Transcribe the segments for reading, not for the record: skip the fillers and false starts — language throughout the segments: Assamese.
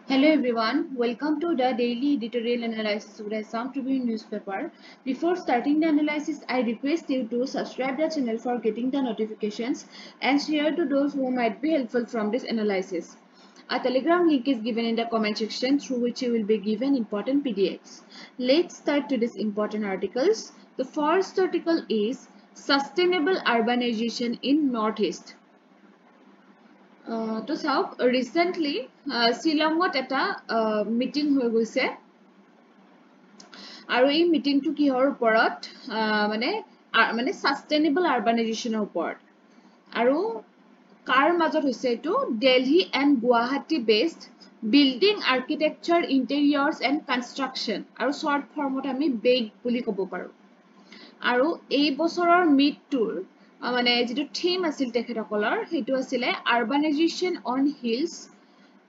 Hello everyone, welcome to the daily editorial analysis of the Assam Tribune newspaper. Before starting the analysis, I request you to subscribe the channel for getting the notifications and share to those who might be helpful from this analysis. A telegram link is given in the comment section through which you will be given important PDFs. Let's start today's important articles. The first article is Sustainable Urbanization in Northeast. তো চাওক ৰিচেণ্টলি শ্বিলঙত এটা মিটিং হৈ গৈছে আৰু এই মিটিংটো কিহৰ ওপৰত মানে সাস্টেইনেবল আৰবানাইজেশ্যনৰ ওপৰত আৰু কাৰ মাজত হৈছে এইটো Delhi and Guwahati based building architecture interiors and construction আৰু শ্বৰ্ট ফৰ্মত আমি বেগ বুলি ক'ব পাৰোঁ আৰু এই বছৰৰ মিটটোৰ মানে যেটো থিম আছিল তেখেতসকলৰ হেতু আছিলে urbanization on hills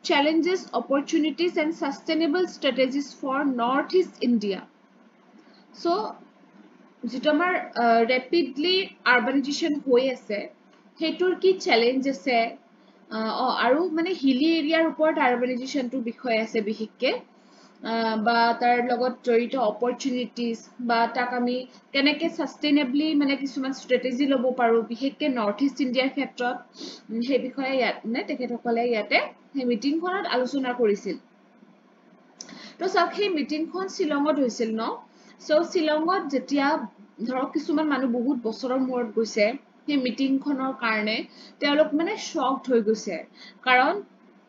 challenges opportunities and sustainable strategies for northeast india so যেটো আমাৰ rapidly urbanization হৈ আছে হেতুৰ কি challenge আছে আৰু মানে হিলি এৰিয়াৰ ওপৰত urbanization টো বিষয় আছে বিশেষকে বা তাৰ লগত জড়িত অপৰচুনিটিজ বা তাক আমি কেনেকৈ সাস্টেইনেবলি মানে কিছুমান ষ্ট্ৰেটেজি ল'ব পাৰোঁ বিশেষকৈ নৰ্থ ইষ্ট ইণ্ডিয়াৰ ক্ষেত্ৰত সেই বিষয়ে ইয়াত মানে তেখেতসকলে ইয়াতে সেই মিটিংখনত আলোচনা কৰিছিল তো চাওক সেই মিটিংখন শ্বিলঙত হৈছিল ন চ' শ্বিলঙত যেতিয়া ধৰক কিছুমান মানুহ বহুত বছৰৰ মূৰত গৈছে সেই মিটিংখনৰ কাৰণে তেওঁলোক মানে শ্বকড হৈ গৈছে কাৰণ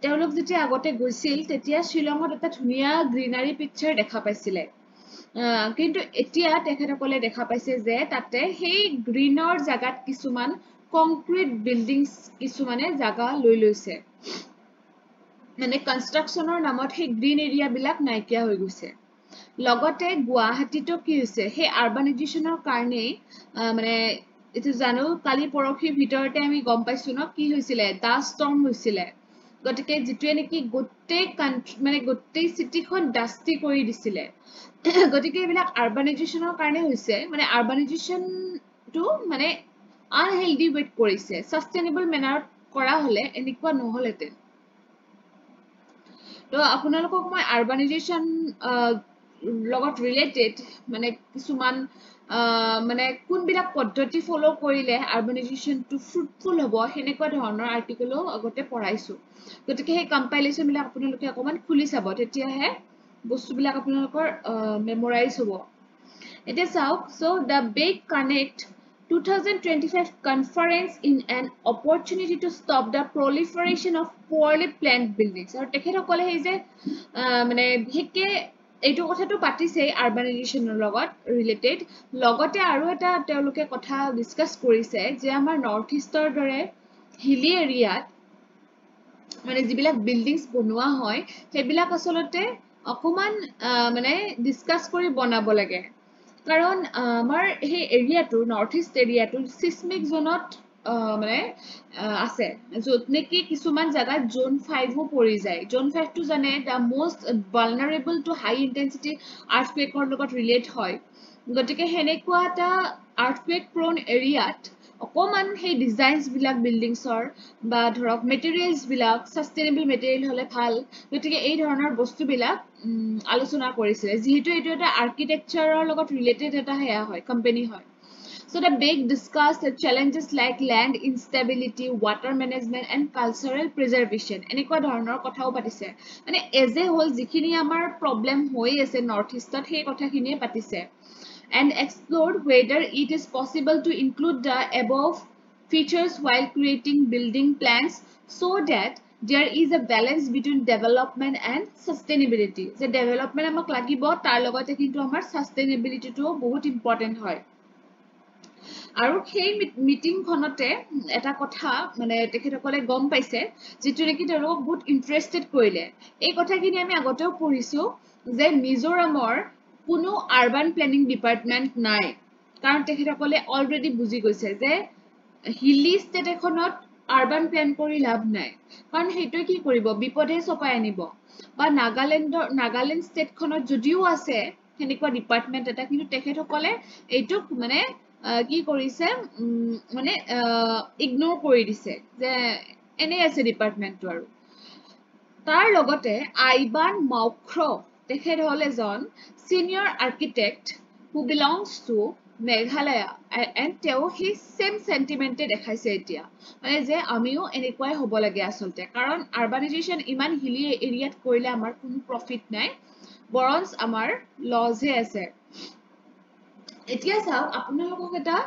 তেওঁলোক যেতিয়া আগতে গৈছিল তেতিয়া শ্বিলঙত এটা ধুনীয়া গ্ৰীনাৰী পিকচাৰ দেখা পাইছিলে কিন্তু এতিয়া তেখেতসকলে দেখা পাইছে যে তাতে সেই গ্ৰীনৰ জাগাত কিছুমান কংক্ৰিট বিল্ডিংছ কিছুমানে জাগা লৈ লৈছে মানে কনষ্ট্ৰাকশ্যনৰ নামত সেই গ্ৰীন এৰিয়াবিলাক নাইকিয়া হৈ গৈছে লগতে গুৱাহাটীতো কি হৈছে সেই আৰবানাইজেশ্যনৰ কাৰণেই মানে এইটো জানো কালি পৰহিৰ ভিতৰতে আমি গম পাইছো ন কি হৈছিলে ডাষ্ট ষ্টৰ্ম হৈছিলে গতিকে যেটোৱে নেকি গোটেই মানে গোটেই চিটিখন ডাষ্টি কৰি দিছিলে গতিকে এইবিলাক আৰবানাইজেশ্যনৰ কাৰণে হৈছে মানে আৰবানাইজেশ্যনটো মানে আনহেল্ডি ৱেট কৰিছে সাস্টেইনেবল মেনাৰত কৰা হলে এনেকুৱা নহলহেঁতেন তো আপোনালোকক মই আৰবানাইজেশ্যন লগত ৰিলেটেড মানে কিছুমান মানে কোনবিলাক পদ্ধতি ফলো কৰিলে আৰবানাইজেশ্যনটো ফ্ৰুটফুল হ'ব সেনেকুৱা ধৰণৰ আৰ্টিকলো আগতে পঢ়াইছোঁ গতিকে সেই কম্পাইলেশ্যনবিলাক আপোনালোকে অকণমান খুলি চাব তেতিয়াহে বস্তুবিলাক আপোনালোকৰ মেমৰাইজ হ'ব এতিয়া চাওক চ' দ্য বেগ connect 2025 conference in an opportunity to stop the proliferation of poorly planned buildings আৰু তেখেতসকলে সেই যে মানে বিশেষকে এইটো কথাটো পাতিছে আৰবানাইজেশ্যনৰ লগত ৰিলেটেড লগতে আৰু এটা তেওঁলোকে কথা ডিছকাছ কৰিছে যে আমাৰ নৰ্থ ইষ্টৰ দৰে হিলি এৰিয়াত মানে যিবিলাক বিল্ডিংছ বনোৱা হয় সেইবিলাক আচলতে অকমান মানে ডিছকাছ কৰি বনাব লাগে কাৰণ আমাৰ সেই এৰিয়াটো নৰ্থ ইষ্ট এৰিয়াটো চিছমিক জোনত মানে আছে য'ত নেকি কিছুমান জাগাত জোন 5ও পৰি যায় জোন 5টো জানে the most vulnerable to high intensity আৰ্থকুৱেকৰ লগত ৰিলেট হয় গতিকে সেনেকুৱা এটা আৰ্থকুৱেক প্ৰন এৰিয়াত অকমান সেই ডিজাইনছবিলাক বিল্ডিংছৰ বা ধৰক মেটেৰিয়েলছবিলাক সাস্টেইনেবল মেটেৰিয়েল হ'লে ভাল গতিকে এই ধৰণৰ বস্তুবিলাক আলোচনা কৰিছিলে যিহেতু এইটো এটা আৰ্কিটেকচাৰৰ লগত ৰিলেটেড এটা সেয়া হয় কোম্পানী হয় So the BEG discussed the challenges like land instability, water management and cultural preservation. এনেকুৱা ধৰণৰ কথাও পাতিছে মানে এজ এ হোল যিখিনি আমাৰ প্ৰব্লেম হৈ আছে নৰ্থ ইষ্টত সেই কথাখিনিয়ে পাতিছে and explored whether it is possible to include the above features while creating building plans so that there is a balance between development and sustainability. The development আমাক লাগিব তাৰ লগতে কিন্তু আমাৰ sustainability-টো বহুত important হয় আৰু সেই মিটিংখনতে এটা কথা মানে তেখেতসকলে গম পাইছে যেটো নেকি তেওঁলোকক বহুত ইন্টাৰেষ্টেড কৰিলে এই কথাখিনি আমি আগতেও পঢ়িছো যে মিজোৰামৰ কোনো আৰবান প্লেনিং ডিপাৰ্টমেন্ট নাই কাৰণ তেখেতসকলে অলৰেডি বুজি গৈছে যে হিলি ষ্টেট এখনত আৰবান প্লেন কৰি লাভ নাই কাৰণ সেইটোৱে কি কৰিব বিপদে চপাই আনিব বা নাগালেণ্ড ষ্টেটখনত যদিও আছে সেনেকুৱা ডিপাৰ্টমেন্ট এটা কিন্তু তেখেতসকলে এইটোক মানে কি কৰিছে মানে ইগনোৰ কৰি দিছে যে এনে আছে ডিপাৰ্টমেন্টটো আৰু তাৰ লগতে আইবান মাউখ্ৰ তেখেত হল এজন senior architect who belongs to Meghalaya and তেওঁ সেই same sentiment দেখাইছে এতিয়া মানে যে আমিও এনেকুৱাই হ'ব লাগে আসলতে কাৰণ urbanization ইমান হিলি এৰিয়াত কৰিলে আমাৰ কোনো প্ৰফিট নাই বৰঞ্চ আমাৰ লছ হে আছে এতিয়া চাওক আপোনালোকক এটা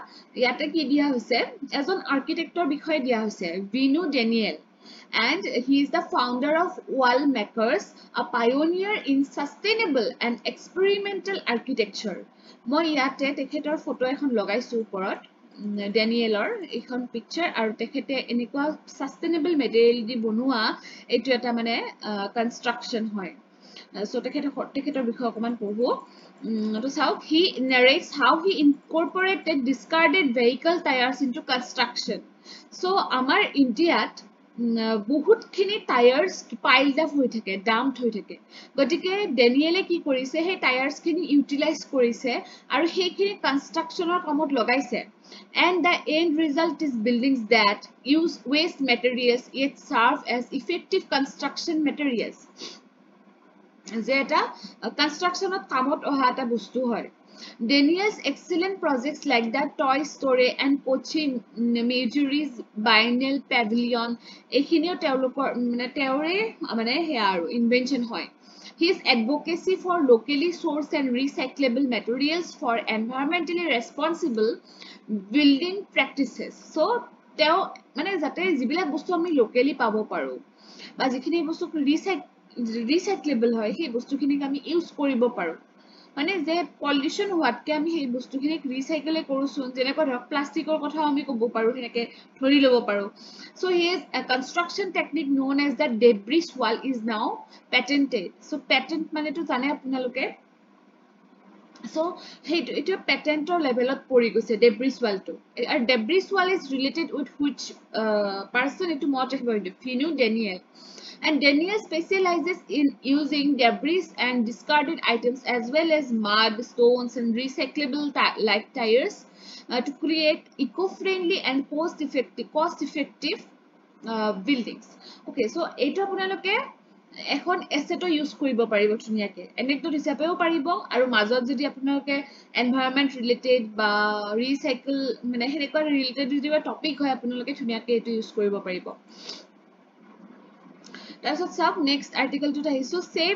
ইয়াতে কি দিয়া হৈছে এজন আৰ্কিটেক্টৰ বিষয়ে দিয়া হৈছে venue Daniel and he is the founder of Wall Makers, a pioneer in sustainable and experimental architecture. মই ইয়াতে তেখেতৰ ফটো এখন লগাইছো ওপৰত ডেনিয়েলৰ এখন পিকচাৰ আৰু তেখেতে এনেকুৱা সাস্টেইনেবল মেটেৰিয়েল দি বনোৱা এইটো এটা মানে কনষ্ট্ৰাকচন হয় so তেখেতৰ বিষয়ে অকমান পঢ়ো to চাওক he narrates how he incorporated discarded vehicle tires into construction so আমাৰ ইণ্ডিয়াত বহুত খিনি টায়াৰ্স পাইলড আপ হৈ থাকে ডাম্পড হৈ থাকে গতিকে ডেনিয়েলে কি কৰিছে সেই টায়াৰ্স খিনি ইউটিলাইজ কৰিছে আৰু সেইখিনি কনষ্ট্ৰাকচনৰ কামত লগাইছে and the end result is buildings that use waste materials yet serve as effective construction materials যে এটা কনষ্ট্ৰাকচনত কামত অহা এটা বস্তু হয় Daniel's excellent projects like the Toy Story and Kochi Majories Biennial Pavilion এখিনিও তেওঁলোকৰ মানে তেওঁৰে মানে হেয়া আৰু ইনভেনশন হয় His advocacy for locally sourced and recyclable materials for environmentally responsible building practices so তেওঁ মানে যাতে যিবিলাক বস্তু আমি লোকেলি পাব পাৰো বা যিখিনি বস্তু ৰিসাইক্লেবল হয় সেই বস্তুখিনিক আমি ইউজ কৰিব পাৰো মানে যে পলিউশন হোৱাতকে আমি সেই বস্তুখিনিক ৰিসাইকেল কৰোচোন যেনেকৈ ধৰক প্লাষ্টিকৰ কথা আমি ক'ব পাৰো হেনেকে ধৰি ল'ব পাৰো so here a construction technique known as the debris wall is now patented so patent মানে তো জানে আপোনালোকে so it a patent or level of pori goise debris wall to a debris wall is related with which person it more about Finu Daniel and Daniel specializes in using debris and discarded items as well as mud stones and recyclable like tires to create eco-friendly and cost-effective buildings okay so eto apunaloke এখন এসেটো ইউজ কৰিব পাৰিব ধুনিয়াকে এনেকটো হিচাপেও পাৰিব আৰু মাজত যদি আপোনালোকে এনভায়ৰনমেন্ট ৰিলেটেড বা ৰিসাইকেল মানে হেনেকুৱা ৰিলেটেড যদি টপিক হয় আপোনালোকে ধুনিয়াকে এটো ইউজ কৰিব পাৰিব তাৰছত সব নেক্সট আৰ্টিকেলটো আহিছো সেভ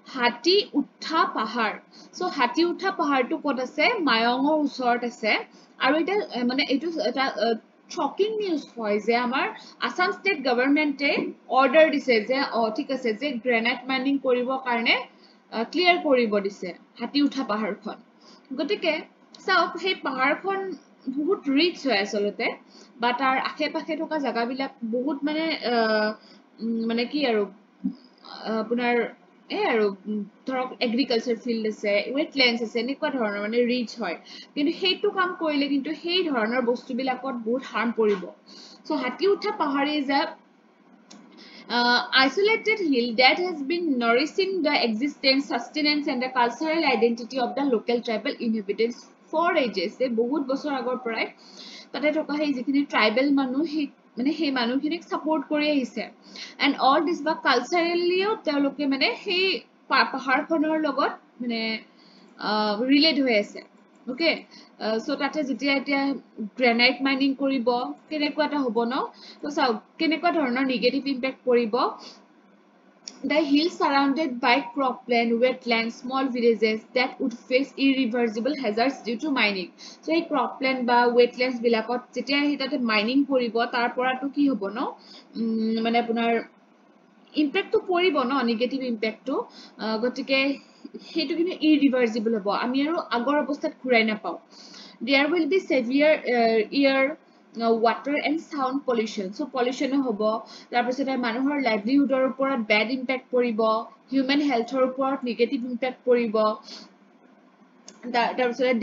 হাতি উঠা পাহাৰ সো হাতি উঠা পাহাৰটো ক'ত আছে মায়ঙৰ ওচৰত আছে আৰু এটা মানে এটো এটা shocking news হয় যে আমাৰ আসাম স্টেট গভৰ্নমেন্টে অৰ্ডাৰ দিছে যে ঠিক আছে যে গ্ৰেনাইট মাইনিং কৰিব কাৰণে ক্লিয়াৰ কৰিব দিছে হাতি উঠা পাহাৰখন গতিকে চাওক সেই পাহাৰখন বহুত ৰিচ হয় আসলতে বা তাৰ আশে-পাশে থকা জাগাবিলাক বহুত মানে কি আৰু আপোনাৰ আৰু ধৰক এগ্ৰিকালচাৰ ফিল্ড আছে ওয়েটল্যান্ডস আছে এনেকুৱা ধৰণৰ মানে ৰিচ হয় কিন্তু হেইটো কাম কৰিলে কিন্তু হেই ধৰণৰ বস্তুবিলাকত বহুত হাৰ্ম পৰিব সো হাতি উঠা পাহাৰ is a isolated hill that has been nourishing the existence sustenance and the cultural identity of the local tribal inhabitants for ages they বহুত বছৰ আগৰ পৰাই তাতে থকা হেই যিখিনি ট্ৰাইবেল মানুহ হে মানে হে মানুহখিনিক সাপোৰ্ট কৰি আহিছে and all this বা কালচাৰেলিও তেওঁলোকে মানে হে পাহাৰখনৰ লগত মানে ৰিলেট হৈ আছে ওকে সো তাতে যেতিয়া এতিয়া গ্ৰেনাইট মাইনিং কৰিব কেনেকুৱা এটা হ'ব ন তো চাও কেনেকুৱা ধৰণৰ নেগেটিভ ইম্প্যাক্ট পৰিব The hills surrounded by cropland, wetlands, small villages that would face irreversible hazards due to mining. So, এই cropland বা wetlands বিলাকত যেতিয়া হিতাতে mining পৰিব তাৰ পৰাটো কি হ'ব ন মানে আপোনাৰ ইম্প্যাক্ট তো পৰিব ন নেগেটিভ ইম্প্যাক্ট তো গতিকে হেতু কিন্তু irreversible হ'ব আমি আৰু আগৰ অৱস্থাত ঘূৰাই নাপাও There will be severe air water and sound pollution so pollution hobo tar pisate manuhor livelihood or uporat bad impact poribo human health or uporat negative impact poribo tar pisate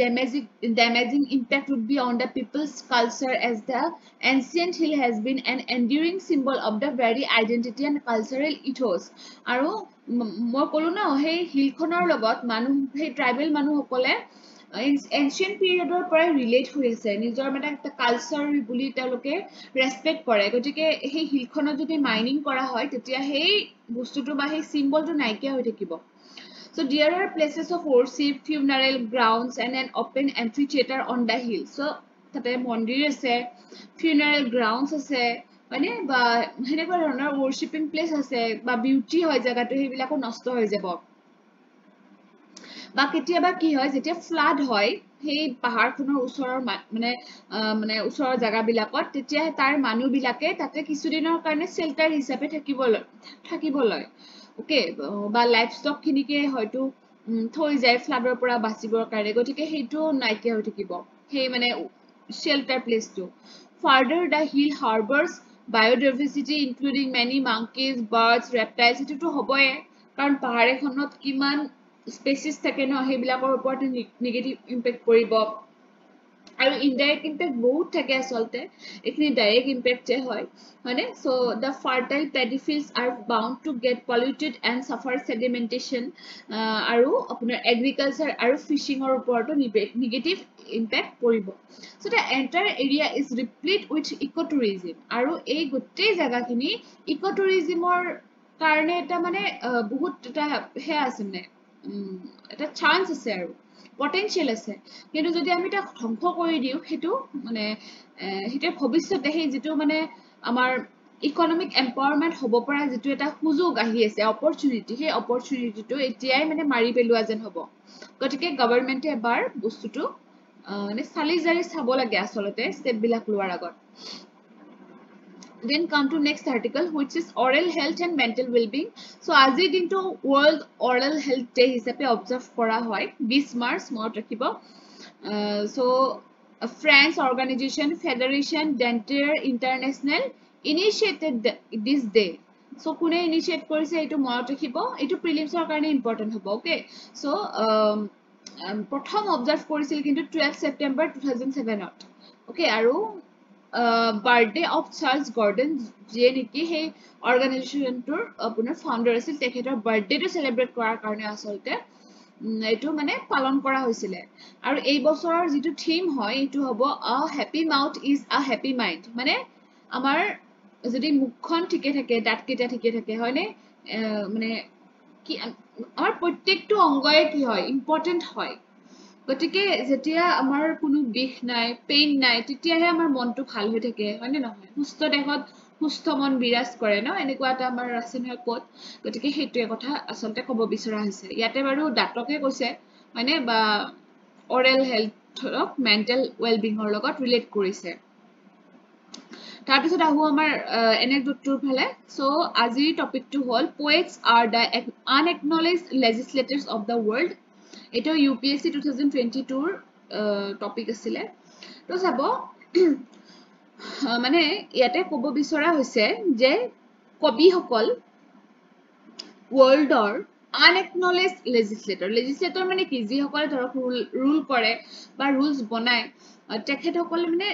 damaging impact would be on the people's culture as the ancient hill has been an enduring symbol of the very identity and cultural ethos aru moi kolu na hey hill khonor logot manu hey tribal manu hokole ancient পিৰিয়ডৰ পৰা ৰিলেট হৈ আছে নিজৰ মানে একটা কালচাৰ বুলি তেওঁলোকে ৰেসপেক্ট কৰে গতিকে সেই হিলখনত যদি মাইনিং কৰা হয় তেতিয়া সেই বস্তুটো বা সেই সিম্বলটো নাইকিয়া হৈ থাকিব So there are places of worship, funeral grounds and an open amphitheater on the hill. So তাতে মন্দিৰ আছে, funeral grounds আছে, মানে বা হেনেকুৱা ধৰণৰ worshiping place আছে বা beauty হয় জায়গাটো সেইবিলাকো নষ্ট হৈ যাব। বা কেতিয়াবা কি হয় যেতিয়া ফ্লাড হয় সেই পাহাৰখনৰ ওচৰৰ মানে ওচৰৰ জায়গাবিলাকত তেতিয়া তাৰ মানুহবিলাকে তাতে কিছুদিনৰ কাৰণে শেল্টাৰ হিচাপে থাকিবলৈ ওকে বা লাইফ ষ্টক খিনিকে হয়তো থৈ যায় ফ্লাডৰ পৰা বাচিবৰ কাৰণে গতিকে সেইটো নাইকিয়া হৈ থাকিব সেই মানে শেল্টাৰ প্লেচটো further the hill harbours biodiversity including many monkeys, birds, reptiles এটোতো হবয়ে কাৰণ পাহাৰ এখনত কিমান স্পেচিছ থাকে ন সেইবিলাকৰ ওপৰত নেগেটিভ ইম্পেক্ট কৰিব আৰু ইনডাইৰেক্ট ইম্পেক্ট বহুত থাকে আচলতে এখিনি ডাইৰেক্ট ইম্পেক্ট হয় মানে so the fertile paddy fields are bound to get polluted and suffer sedimentation আৰু আপোনাৰ এগ্ৰিকালচাৰ আৰু ফিশিঙৰ ওপৰতো নেগেটিভ ইম্পেক্ট পৰিব so the entire area is replete with ecotourism আৰু এই গোটেই জায়গাখিনি ইকোটুৰিজমৰ কাৰণে এটা মানে বহুত এটা হে আছে মানে এটা চান্স আছে আৰু পটেনশিয়াল আছে কিন্তু যদি আমি এটা ধ্বংস কৰি দিও হেতু মানে হেতু ভৱিষ্যতে সেই যেটো মানে আমাৰ ইকোনমিক এম্পাৱাৰমেন্ট হ'ব পৰা যেটো এটা সুযোগ আহি আছে অপৰচুনিটি সেই অপৰচুনিটিটো এতিয়াই মানে মাৰি পেলোৱা যেন হ'ব গতিকে গভৰ্ণমেন্টে এবাৰ বস্তুটো মানে চালি জাৰি চাব লাগে আচলতে স্টেপ বিলাক লোৱাৰ আগত Then come to next article which is oral health and mental well-being. So আজি দিনটো World Oral Health Day হিচাপে observe কৰা হয় 20 মাৰ্চ মনত ৰাখিব so a France organization Federation Dentaire International initiated this day so কোনে initiate কৰিছে এটো মনত ৰাখিব এটো প্ৰিলিমছৰ কাৰণে ইম্পৰ্টেন্ট হ'ব ওকে so প্ৰথম observe কৰিছিল কিন্তু 12 September 2007 ত ওকে আৰু birthday of Charles Gordon যিয়ে নেকি সেই অৰ্গানাইজেচনটোৰ আপোনাৰ ফাউন্ডাৰ আছিল তেখেতৰ বাৰ্থডেটো সেলিব্ৰেট কৰাৰ কাৰণে আচলতে এটো মানে পালন কৰা হৈছিল আৰু এই বছৰৰ যেটো থিম হয় এটো হ'ব a happy mouth is a happy mind মানে আমাৰ যদি মুখখন ঠিকে থাকে দাঁতকেইটা ঠিকে থাকে হয়নে মানে কি আমাৰ প্ৰত্যেকটো অংগয়ে কি হয় ইম্পৰ্টেন্ট হয় গতিকে যেতিয়া আমাৰ কোনো বিষ নাই পেইন নাই তেতিয়াহে আমাৰ মনটো ভাল হৈ থাকে হয়নে নহয় সুস্থ দেহত সুস্থ মন বিৰাজ কৰে ন এনেকুৱা এটা আমাৰ আছে নহয় কোট গতিকে হেতুৱে কথা আচলতে ক'ব বিচৰা হৈছে ইয়াতে বাৰু ডাক্তৰকে কৈছে মানে বা অৰেল হেলথক মেন্টাল ওয়েলবিংৰ লগত ৰিলেট কৰিছে তাৰ পিছত আহু আমাৰ এনেক্ডটৰ ফালে সো আজিৰ টপিকটো হ'ল poets are the unacknowledged legislators of the world এটো UPSC 2022 টপিক আছিল তো চাব মানে ইয়াতে ক'ব বিচৰা হৈছে যে কবি সকল ওয়াৰ্ল্ডৰ unacknowledged legislator মানে কি যি সকলে ধৰক ৰুল কৰে বা ৰুলস বনায় তেখেত সকল মানে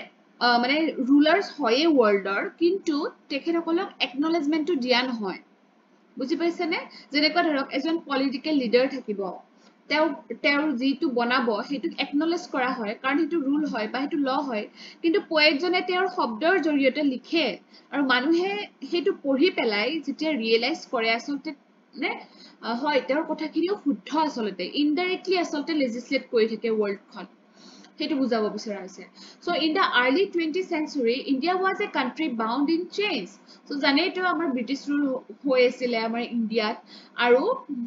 ৰুলাৰ্স হয় ওয়াৰ্ল্ডৰ কিন্তু তেখেত সকলক একনলেজমেন্টটো দিয়া নহয় বুজি পাইছে নে যেনেকৈ ধৰক এজন পলিটিক্যাল লিডাৰ থাকিব তেওঁৰ যিটো বনাব হেতুক একনলেজ কৰা হয় কাৰণ হেতু ৰুল হয় বা হেতু ল হয় কিন্তু পোয়েটজনে তেওঁৰ শব্দৰ জৰিয়তে লিখে আৰু মানুহে হেতু পঢ়ি পেলাই যেতিয়া ৰিয়েলাইজ কৰে আচলতে নে হয় তেওঁৰ কথাখিনিও শুদ্ধ আচলতে ইনডাইৰেক্টলি আচলতে লেজিসলেট কৰি থাকে ওয়াৰ্ল্ডখন হেতু বুজাব বিচৰা হৈছে so in the early 20th century India was a country bound in chains so জানেটো আমাৰ ব্ৰিটিছ ৰুল হৈ আছিল আমাৰ ইন্ডিয়াত আৰু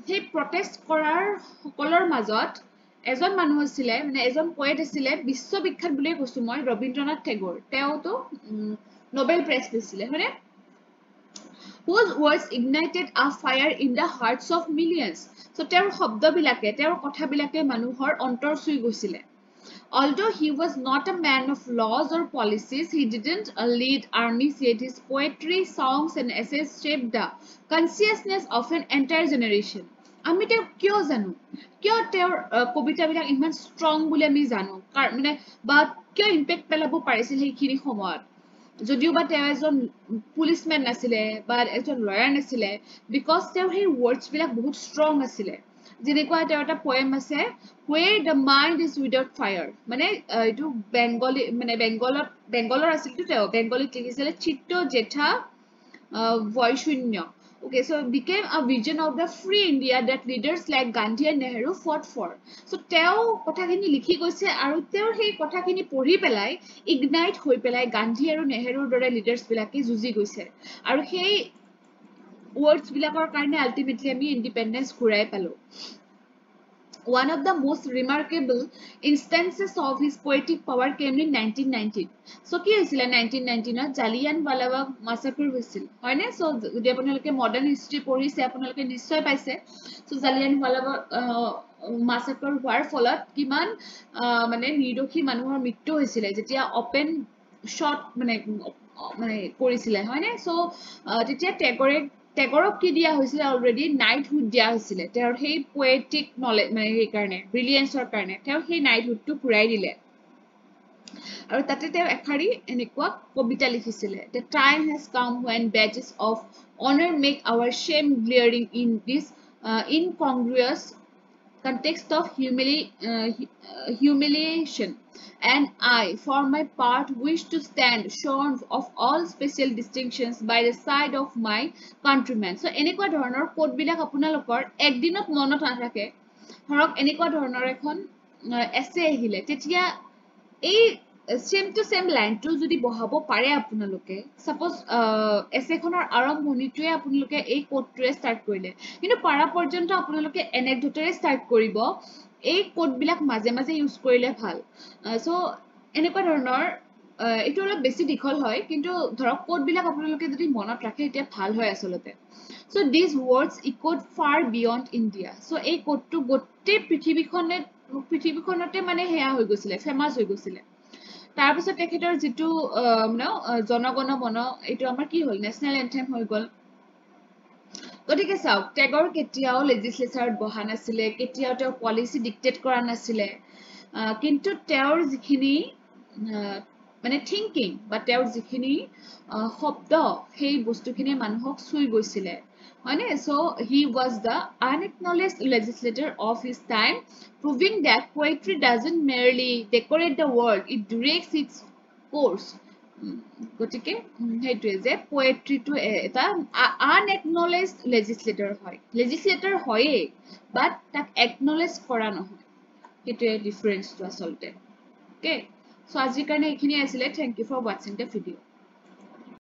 সেই প্ৰটেষ্ট কৰাৰ সকলৰ মাজত এজন মানুহ আছিল মানে এজন পোয়েট আছিল বিশ্ববিখ্যাত বুলি কৈছো মই ৰবীন্দ্ৰনাথ টেগোৰ তেওঁতো নোবেল প্ৰাইজ পাইছিল হয়নে whose words ignited a fire in the hearts of millions so তেওঁৰ শব্দবিলাকে তেওঁৰ কথাবিলাকে মানুহৰ অন্তৰ চুই গৈছিল Although he was not a man of laws or policies, he didn't lead armies, yet his poetry, songs, and essays shaped the consciousness of an entire generation. আমি তেওঁ কিয় জানো কিয় তেওঁৰ কবিতাবিলাক ইমান ষ্ট্ৰং বুলি আমি জানো মানে বা কিয় ইম্পেক্ট পেলাব পাৰিছিল সেইখিনি সময়ত যদিও বা তেওঁ এজন পুলিচমেন নাছিলে বা এজন লয়াৰ নাছিলে বিকজ তেওঁৰ সেই ৱৰ্ডছ বিলাক বহুত ষ্ট্ৰং আছিলে যেনেকুৱা এটা poem আছে where the mind is without fire মানে এইটো বেংগলী মানে বেংগলৰ আছিল তো বেংগলীত লিখিছিলে চিত্ত জেঠা ভয়শূন্য okay so it became a vision of the free India that leaders like Gandhi and Nehru fought for so teo কথাখিনি লিখি গৈছে আৰু তেও সেই কথাখিনি পঢ়ি পেলাই ইগনাইট হৈ পেলাই গান্ধী আৰু নেহেৰুৰ দৰে লিডাৰ্স বিলাকে যুজি গৈছে আৰু সেই words বিলাকৰ কাৰণে ultimately আমি independence ঘূৰাই পালো One of the most remarkable instances of his poetic power came in 1919. So, কি হৈছিল 1919 জালিয়ানৱালাবাগ massacre হৈছিল হয়নে so যদি আপোনালোকে modern history পঢ়িছে আপোনালোকে নিশ্চয় পাইছে so জালিয়ানৱালাবাগ massacre হোৱাৰ ফলত কিমান মানে নিৰদোষী মানুহৰ মৃত্যু হৈছিল যেতিয়া open shot মানে কৰিছিলে হয়নে so তেতিয়া টেগৰক কি দিয়া হৈছিল অলৰেডি নাইটহুড দিয়া হৈছিল তেওঁৰ সেই পোয়েটিক নলেজ মানে সেই কাৰণে ব্ৰিলিয়েন্সৰ কাৰণে তেওঁ সেই নাইটহুডটো ঘূৰাই দিলে আৰু তাতে তেওঁ এখাৰি এনেকুৱা কবিতা লিখিছিলে the time has come when badges of honor make our shame glaring in this incongruous context of humiliation and I for my part wish to stand shorn of all special distinctions by the side of my countrymen so এনেকুৱা ধৰণৰ কোড বিলাক আপোনালোকৰ একদিনত মনত নাথাকে ধৰক এনেকুৱা ধৰণৰ এখন এছে আহিলে তেতিয়া এই সেম টু সেম লাইনটো যদি বহাব পাৰে আপোনালোকে সাপোজ এছেখনৰ আৰম্ভণিটোৱে আপোনালোকে এই কোডটোৱে ষ্টাৰ্ট কৰিলে কিন্তু পাৰা পৰ্যন্ত আপোনালোকে এনেক্ডটেৰে ষ্টাৰ্ট কৰিব এই কোড বিলাক মাজে মাজে ইউজ কৰিলে ভাল সো এনেকুৱা ধৰণৰ এটো অলপ বেছি দীঘল হয় কিন্তু ধৰক কোড বিলাক আপোনালোকে যদি মনত ৰাখে এতিয়া ভাল হয় আসলতে so these words echoed far beyond India so এই কোডটো গোটেই পৃথিৱীখনতে মানে হেয়া হৈ গৈছিলে ফেমাস হৈ গৈছিলে তাৰপিছত তেখেতৰ যেটো জনগণ মন এটো আমাৰ কি হল নেশনাল এন্থেম হৈ গল গতিকে চাও টেগৰ কেতিয়াও লেজিসলেচাৰত বহা নাছিলে কেতিয়াও তেওঁ পলিসি ডিক্টেট কৰা নাছিলে কিন্তু তেওঁৰ যিখিনি মানে থিংকিং বা তেওঁৰ যিখিনি শব্দ সেই বস্তুখিনি মানুহক চুই গৈছিলে হয়নে so he was the unacknowledged legislator of his time proving that poetry doesn't merely decorate the world it directs its course গতিকে হেইটোৱে যে পোয়েট্ৰি টু এটা আনএকনলেজড লেজিসলেটৰ হয়ে বাট তাক একনলেজ কৰা নহয় হেইটোৱে ডিফাৰেন্স টো আসলতে ওকে সো আজিৰ কাৰণে এইখিনি আছিল thank you for watching the video